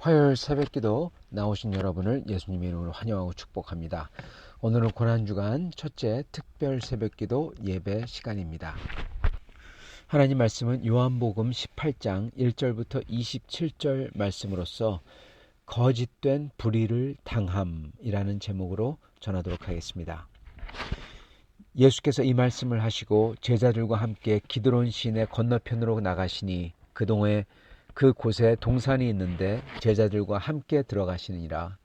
화요일 새벽기도 나오신 여러분을 예수님의 이름으로 환영하고 축복합니다. 오늘은 고난주간 첫째 특별 새벽기도 예배 시간입니다. 하나님 말씀은 요한복음 18장 1절부터 27절 말씀으로서 거짓된 불의를 당함이라는 제목으로 전하도록 하겠습니다. 예수께서 이 말씀을 하시고 제자들과 함께 기드론 시내 건너편으로 나가시니 그곳에 동산이 있는데 제자들과 함께 들어가시니라.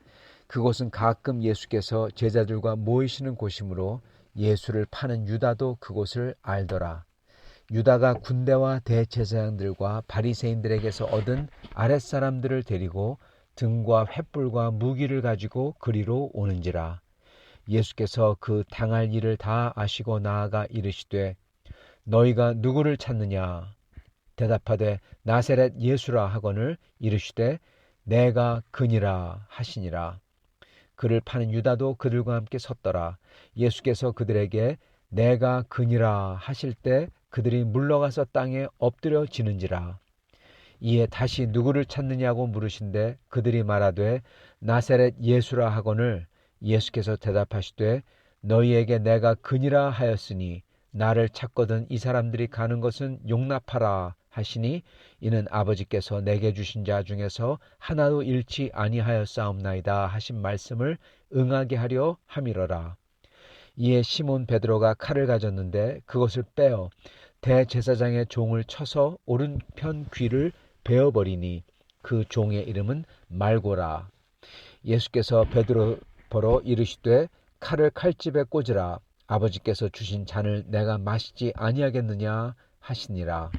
그곳은 가끔 예수께서 제자들과 모이시는 곳이므로 예수를 파는 유다도 그곳을 알더라. 유다가 군대와 대제사장들과 바리새인들에게서 얻은 아랫사람들을 데리고 등과 횃불과 무기를 가지고 그리로 오는지라. 예수께서 그 당할 일을 다 아시고 나아가 이르시되 너희가 누구를 찾느냐? 대답하되 나사렛 예수라 하거늘 이르시되 내가 그니라 하시니라. 그를 파는 유다도 그들과 함께 섰더라. 예수께서 그들에게 내가 그니라 하실 때 그들이 물러가서 땅에 엎드려 지는지라. 이에 다시 누구를 찾느냐고 물으신데 그들이 말하되 나사렛 예수라 하거늘 예수께서 대답하시되 너희에게 내가 그니라 하였으니 나를 찾거든 이 사람들이 가는 것은 용납하라 하시니 이는 아버지께서 내게 주신 자 중에서 하나도 잃지 아니하였사옵나이다 하신 말씀을 응하게 하려 함이러라. 이에 시몬 베드로가 칼을 가졌는데 그것을 빼어 대제사장의 종을 쳐서 오른편 귀를 베어버리니 그 종의 이름은 말고라. 예수께서 베드로보러 이르시되 칼을 칼집에 꽂으라. 아버지께서 주신 잔을 내가 마시지 아니하겠느냐 하시니라.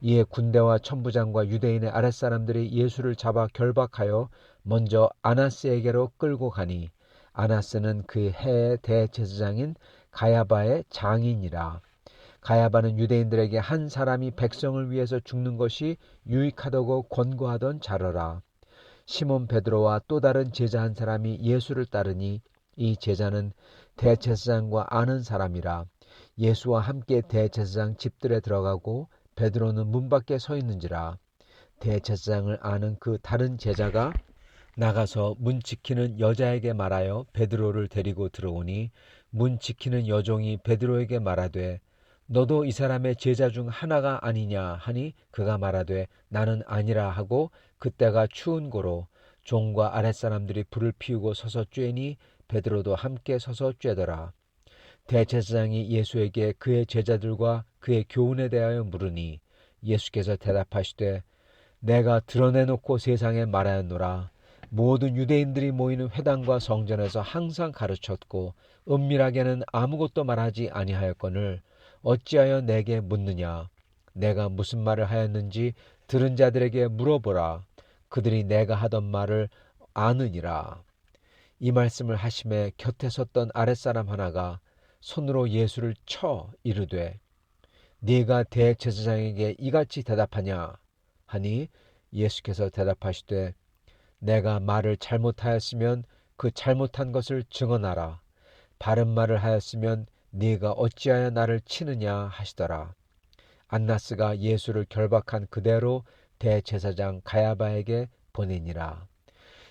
이에 군대와 천부장과 유대인의 아랫사람들이 예수를 잡아 결박하여 먼저 아나스에게로 끌고 가니 아나스는 그 해의 대제사장인 가야바의 장인이라. 가야바는 유대인들에게 한 사람이 백성을 위해서 죽는 것이 유익하다고 권고하던 자러라. 시몬 베드로와 또 다른 제자 한 사람이 예수를 따르니 이 제자는 대제사장과 아는 사람이라. 예수와 함께 대제사장 집들에 들어가고 베드로는 문 밖에 서 있는지라. 대제사장을 아는 그 다른 제자가 나가서 문 지키는 여자에게 말하여 베드로를 데리고 들어오니 문 지키는 여종이 베드로에게 말하되 너도 이 사람의 제자 중 하나가 아니냐 하니 그가 말하되 나는 아니라 하고 그때가 추운 고로 종과 아랫사람들이 불을 피우고 서서 쬐니 베드로도 함께 서서 쬐더라. 대제사장이 예수에게 그의 제자들과 그의 교훈에 대하여 물으니 예수께서 대답하시되 내가 드러내놓고 세상에 말하였노라. 모든 유대인들이 모이는 회당과 성전에서 항상 가르쳤고 은밀하게는 아무것도 말하지 아니하였거늘 어찌하여 내게 묻느냐. 내가 무슨 말을 하였는지 들은 자들에게 물어보라. 그들이 내가 하던 말을 아느니라. 이 말씀을 하심에 곁에 섰던 아랫사람 하나가 손으로 예수를 쳐 이르되 네가 대제사장에게 이같이 대답하냐 하니 예수께서 대답하시되 내가 말을 잘못하였으면 그 잘못한 것을 증언하라. 바른 말을 하였으면 네가 어찌하여 나를 치느냐 하시더라. 안나스가 예수를 결박한 그대로 대제사장 가야바에게 보내니라.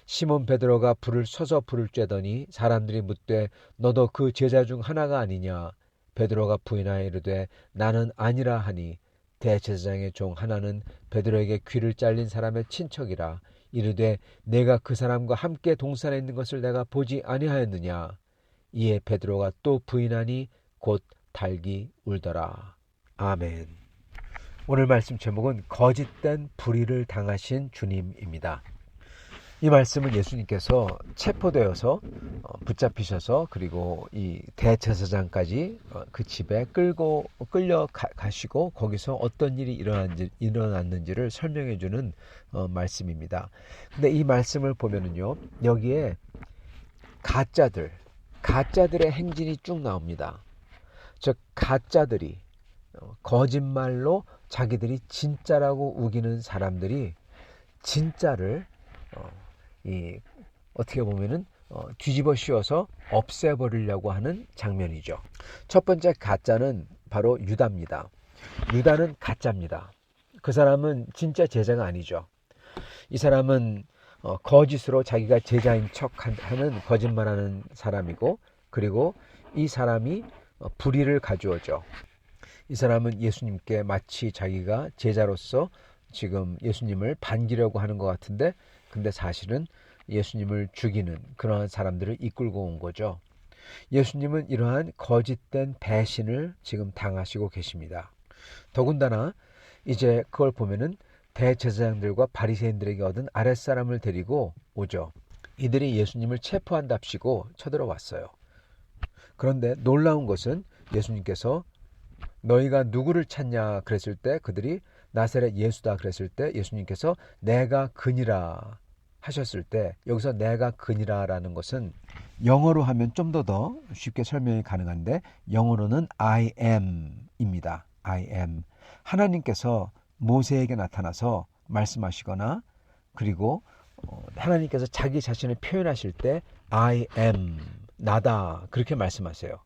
시몬 베드로가 불을 서서 불을 쬐더니 사람들이 묻되 너도 그 제자 중 하나가 아니냐. 베드로가 부인하여 이르되 나는 아니라 하니 대제사장의 종 하나는 베드로에게 귀를 잘린 사람의 친척이라. 이르되 내가 그 사람과 함께 동산에 있는 것을 내가 보지 아니하였느냐. 이에 베드로가 또 부인하니 곧 달기 울더라. 아멘. 오늘 말씀 제목은 거짓된 불의를 당하신 주님입니다. 이 말씀은 예수님께서 체포되어서 붙잡히셔서 그리고 이 대제사장까지 그 집에 끌려 가시고 거기서 어떤 일이 일어났는지를 설명해 주는 말씀입니다. 근데 이 말씀을 보면은요, 여기에 가짜들의 행진이 쭉 나옵니다. 즉 가짜들이 거짓말로 자기들이 진짜라고 우기는 사람들이 진짜를 어떻게 보면은 뒤집어 씌워서 없애버리려고 하는 장면이죠. 첫 번째 가짜는 바로 유다입니다. 유다는 가짜입니다. 그 사람은 진짜 제자가 아니죠. 이 사람은 거짓으로 자기가 제자인 척하는 거짓말하는 사람이고, 그리고 이 사람이 불의를 가져오죠. 이 사람은 예수님께 마치 자기가 제자로서 지금 예수님을 반기려고 하는 것 같은데, 근데 사실은 예수님을 죽이는 그러한 사람들을 이끌고 온 거죠. 예수님은 이러한 거짓된 배신을 지금 당하시고 계십니다. 더군다나 이제 그걸 보면은 대제사장들과 바리새인들에게 얻은 아랫사람을 데리고 오죠. 이들이 예수님을 체포한답시고 쳐들어왔어요. 그런데 놀라운 것은 예수님께서 너희가 누구를 찾냐 그랬을 때 그들이 나사렛 예수다 그랬을 때 예수님께서 내가 그니라 하셨을 때, 여기서 내가 그니라라는 것은 영어로 하면 좀 더 쉽게 설명이 가능한데 영어로는 I am입니다. I am. 하나님께서 모세에게 나타나서 말씀하시거나 그리고 하나님께서 자기 자신을 표현하실 때 I am, 나다 그렇게 말씀하세요.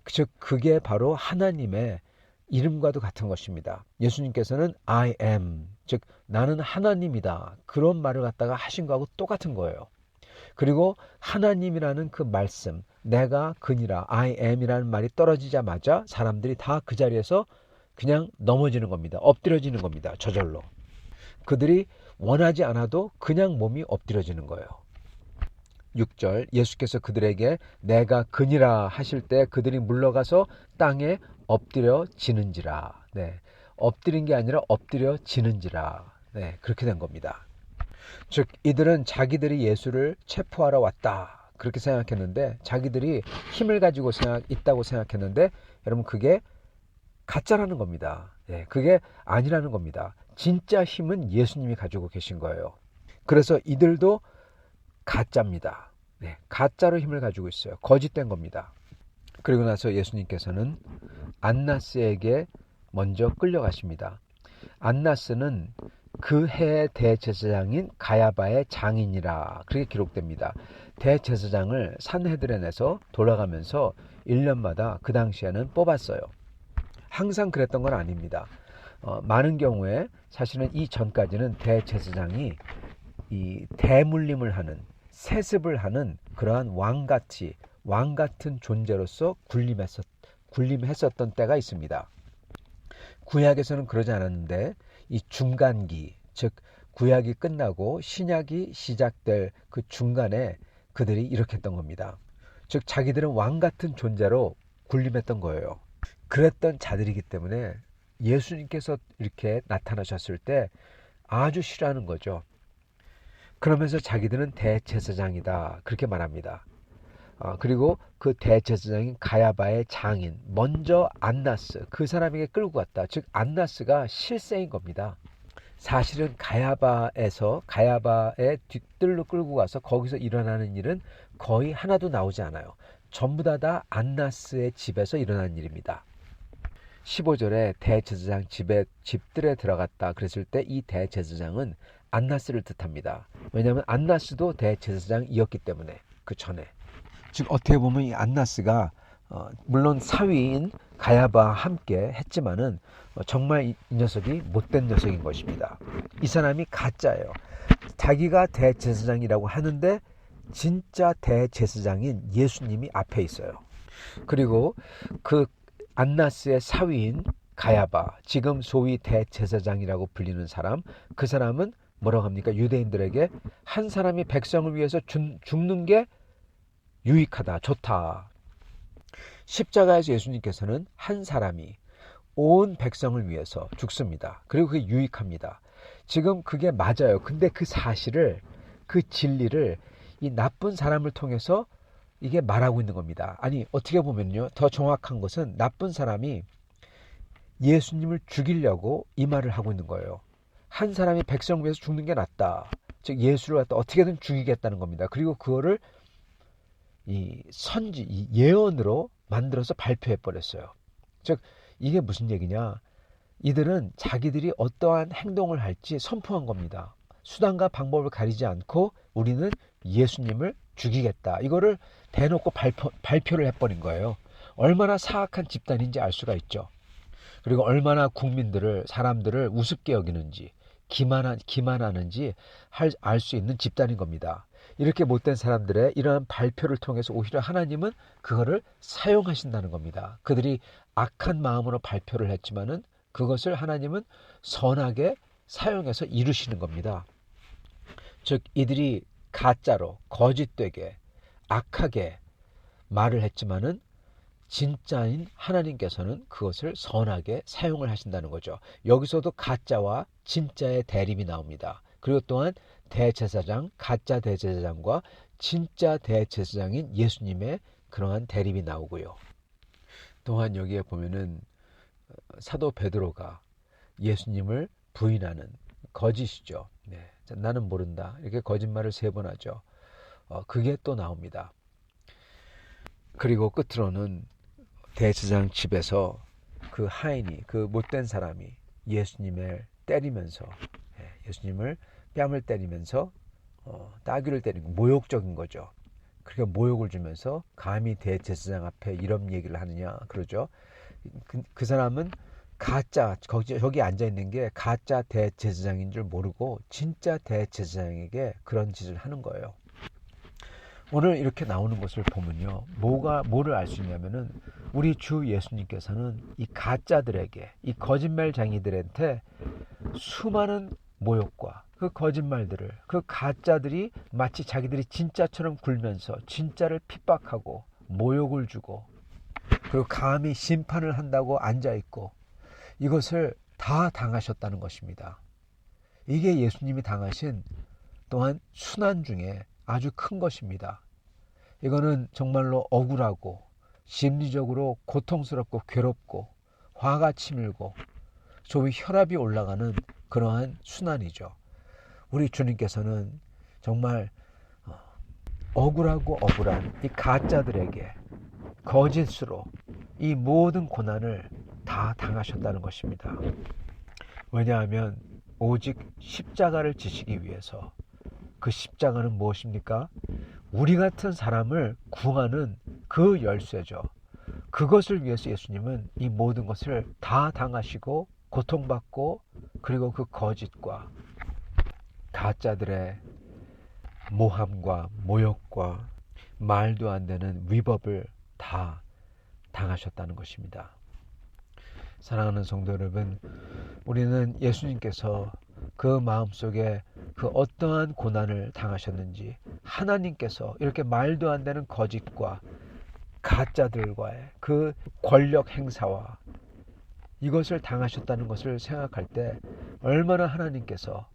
즉 그게 바로 하나님의 이름과도 같은 것입니다. 예수님께서는 I am, 즉 나는 하나님이다 그런 말을 갖다가 하신 거하고 똑같은 거예요. 그리고 하나님이라는 그 말씀, 내가 그니라 I am이라는 말이 떨어지자마자 사람들이 다 그 자리에서 그냥 넘어지는 겁니다. 엎드려지는 겁니다. 저절로. 그들이 원하지 않아도 그냥 몸이 엎드려지는 거예요. 6절 예수께서 그들에게 내가 그니라 하실 때 그들이 물러가서 땅에 엎드려지는지라. 네, 엎드린 게 아니라 엎드려지는지라. 네, 그렇게 된 겁니다. 즉 이들은 자기들이 예수를 체포하러 왔다 그렇게 생각했는데, 자기들이 힘을 가지고 있다고 생각했는데, 여러분 그게 가짜라는 겁니다. 네, 그게 아니라는 겁니다. 진짜 힘은 예수님이 가지고 계신 거예요. 그래서 이들도 가짜입니다. 네, 가짜로 힘을 가지고 있어요. 거짓된 겁니다. 그리고 나서 예수님께서는 안나스에게 먼저 끌려가십니다. 안나스는 그 해의 대제사장인 가야바의 장인이라 그렇게 기록됩니다. 대제사장을 산헤드렌에서 돌아가면서 1년마다 그 당시에는 뽑았어요. 항상 그랬던 건 아닙니다. 많은 경우에 사실은 이 전까지는 대제사장이 이 대물림을 하는, 세습을 하는 그러한 왕 같은 존재로서 군림했었던 때가 있습니다. 구약에서는 그러지 않았는데 이 중간기, 즉 구약이 끝나고 신약이 시작될 그 중간에 그들이 이렇게 했던 겁니다. 즉 자기들은 왕 같은 존재로 군림했던 거예요. 그랬던 자들이기 때문에 예수님께서 이렇게 나타나셨을 때 아주 싫어하는 거죠. 그러면서 자기들은 대제사장이다 그렇게 말합니다. 그리고 그 대제사장인 가야바의 장인, 먼저 안나스, 그 사람에게 끌고 갔다. 즉 안나스가 실세인 겁니다. 사실은 가야바의 뒤뜰로 끌고 가서 거기서 일어나는 일은 거의 하나도 나오지 않아요. 전부 다 안나스의 집에서 일어난 일입니다. 15절에 대제사장 집들에 들어갔다 그랬을 때 이 대제사장은 안나스를 뜻합니다. 왜냐하면 안나스도 대제사장이었기 때문에 그 전에. 즉 어떻게 보면 이 안나스가 물론 사위인 가야바와 함께 했지만은 정말 이 녀석이 못된 녀석인 것입니다. 이 사람이 가짜예요. 자기가 대제사장이라고 하는데 진짜 대제사장인 예수님이 앞에 있어요. 그리고 그 안나스의 사위인 가야바, 지금 소위 대제사장이라고 불리는 사람, 그 사람은 뭐라고 합니까? 유대인들에게 한 사람이 백성을 위해서 죽는 게 유익하다, 좋다. 십자가에서 예수님께서는 한 사람이 온 백성을 위해서 죽습니다. 그리고 그게 유익합니다. 지금 그게 맞아요. 근데 그 사실을, 그 진리를 이 나쁜 사람을 통해서 이게 말하고 있는 겁니다. 아니 어떻게 보면요, 더 정확한 것은 나쁜 사람이 예수님을 죽이려고 이 말을 하고 있는 거예요. 한 사람이 백성을 위해서 죽는 게 낫다. 즉 예수를 갖다 어떻게든 죽이겠다는 겁니다. 그리고 그거를 이 예언으로 만들어서 발표해 버렸어요. 즉 이게 무슨 얘기냐? 이들은 자기들이 어떠한 행동을 할지 선포한 겁니다. 수단과 방법을 가리지 않고 우리는 예수님을 죽이겠다. 이거를 대놓고 발표를 해버린 거예요. 얼마나 사악한 집단인지 알 수가 있죠. 그리고 얼마나 사람들을 우습게 여기는지, 기만하는지 알 수 있는 집단인 겁니다. 이렇게 못된 사람들의 이러한 발표를 통해서 오히려 하나님은 그거를 사용하신다는 겁니다. 그들이 악한 마음으로 발표를 했지만은 그것을 하나님은 선하게 사용해서 이루시는 겁니다. 즉 이들이 가짜로 거짓되게 악하게 말을 했지만은 진짜인 하나님께서는 그것을 선하게 사용을 하신다는 거죠. 여기서도 가짜와 진짜의 대립이 나옵니다. 그리고 또한 가짜 대제사장과 진짜 대제사장인 예수님의 그러한 대립이 나오고요. 또한 여기에 보면은 사도 베드로가 예수님을 부인하는 거짓이죠. 네, 나는 모른다. 이렇게 거짓말을 3번 하죠. 그게 또 나옵니다. 그리고 끝으로는 대제사장 집에서 그 하인이, 그 못된 사람이 예수님을 때리면서, 예수님을 뺨을 때리면서 따귀를 때리는 모욕적인 거죠. 그러니까 모욕을 주면서 감히 대제사장 앞에 이런 얘기를 하느냐 그러죠. 그 사람은 저기 앉아있는 게 가짜 대제사장인 줄 모르고 진짜 대제사장에게 그런 짓을 하는 거예요. 오늘 이렇게 나오는 것을 보면요, 뭐를 알 수 있냐면은 우리 주 예수님께서는 이 가짜들에게, 이 거짓말쟁이들한테 수많은 모욕과 그 거짓말들을, 그 가짜들이 마치 자기들이 진짜처럼 굴면서 진짜를 핍박하고 모욕을 주고 그리고 감히 심판을 한다고 앉아있고 이것을 다 당하셨다는 것입니다. 이게 예수님이 당하신 또한 순환 중에 아주 큰 것입니다. 이거는 정말로 억울하고 심리적으로 고통스럽고 괴롭고 화가 치밀고 소위 혈압이 올라가는 그러한 순환이죠. 우리 주님께서는 정말 억울한 이 가짜들에게 거짓으로 이 모든 고난을 다 당하셨다는 것입니다. 왜냐하면 오직 십자가를 지시기 위해서, 그 십자가는 무엇입니까? 우리 같은 사람을 구하는 그 열쇠죠. 그것을 위해서 예수님은 이 모든 것을 다 당하시고 고통받고 그리고 그 거짓과 가짜들의 모함과 모욕과 말도 안 되는 위법을 다 당하셨다는 것입니다. 사랑하는 성도 여러분, 우리는 예수님께서 그 마음속에 그 어떠한 고난을 당하셨는지, 하나님께서 이렇게 말도 안 되는 거짓과 가짜들과의 그 권력 행사와 이것을 당하셨다는 것을 생각할 때 얼마나 하나님께서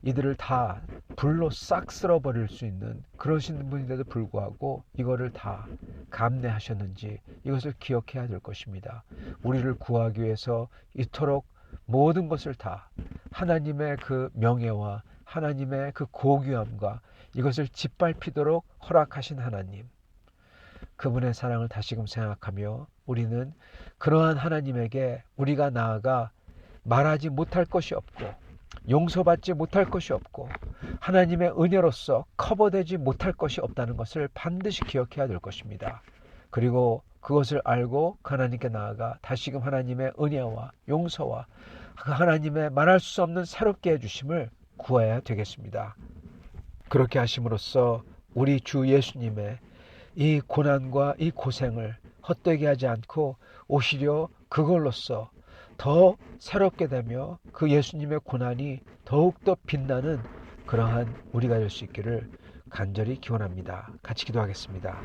이들을 다 불로 싹 쓸어버릴 수 있는 그러신 분인데도 불구하고 이거를 다 감내하셨는지 이것을 기억해야 될 것입니다. 우리를 구하기 위해서 이토록 모든 것을 다 하나님의 그 명예와 하나님의 그 고귀함과 이것을 짓밟히도록 허락하신 하나님, 그분의 사랑을 다시금 생각하며 우리는 그러한 하나님에게 우리가 나아가 말하지 못할 것이 없고 용서받지 못할 것이 없고 하나님의 은혜로서 커버되지 못할 것이 없다는 것을 반드시 기억해야 될 것입니다. 그리고 그것을 알고 하나님께 나아가 다시금 하나님의 은혜와 용서와 그 하나님의 말할 수 없는 새롭게 해주심을 구해야 되겠습니다. 그렇게 하심으로써 우리 주 예수님의 이 고난과 이 고생을 헛되게 하지 않고 오히려 그걸로써 더 새롭게 되며 그 예수님의 고난이 더욱더 빛나는 그러한 우리가 될 수 있기를 간절히 기원합니다. 같이 기도하겠습니다.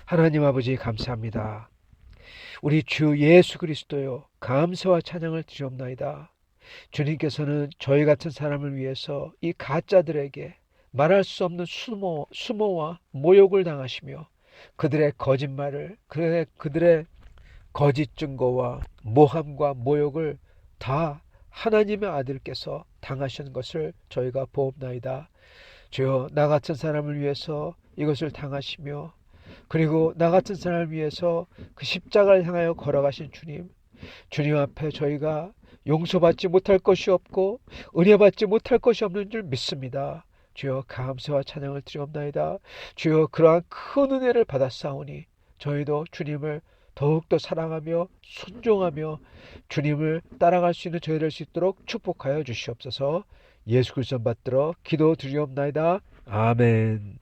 하나님 아버지 감사합니다. 우리 주 예수 그리스도요, 감사와 찬양을 드리옵나이다. 주님께서는 저희 같은 사람을 위해서 이 가짜들에게 말할 수 없는 수모와 모욕을 당하시며 그들의 거짓말을 그들의 거짓 증거와 모함과 모욕을 다 하나님의 아들께서 당하신 것을 저희가 보옵나이다. 주여, 나 같은 사람을 위해서 이것을 당하시며 그리고 나 같은 사람을 위해서 그 십자가를 향하여 걸어가신 주님 앞에 저희가 용서받지 못할 것이 없고 은혜받지 못할 것이 없는 줄 믿습니다. 주여, 감사와 찬양을 드리옵나이다. 주여, 그러한 큰 은혜를 받았사오니 저희도 주님을 더욱더 사랑하며 순종하며 주님을 따라갈 수 있는 저희 될 수 있도록 축복하여 주시옵소서. 예수 그리스도 받들어 기도 드리옵나이다. 아멘.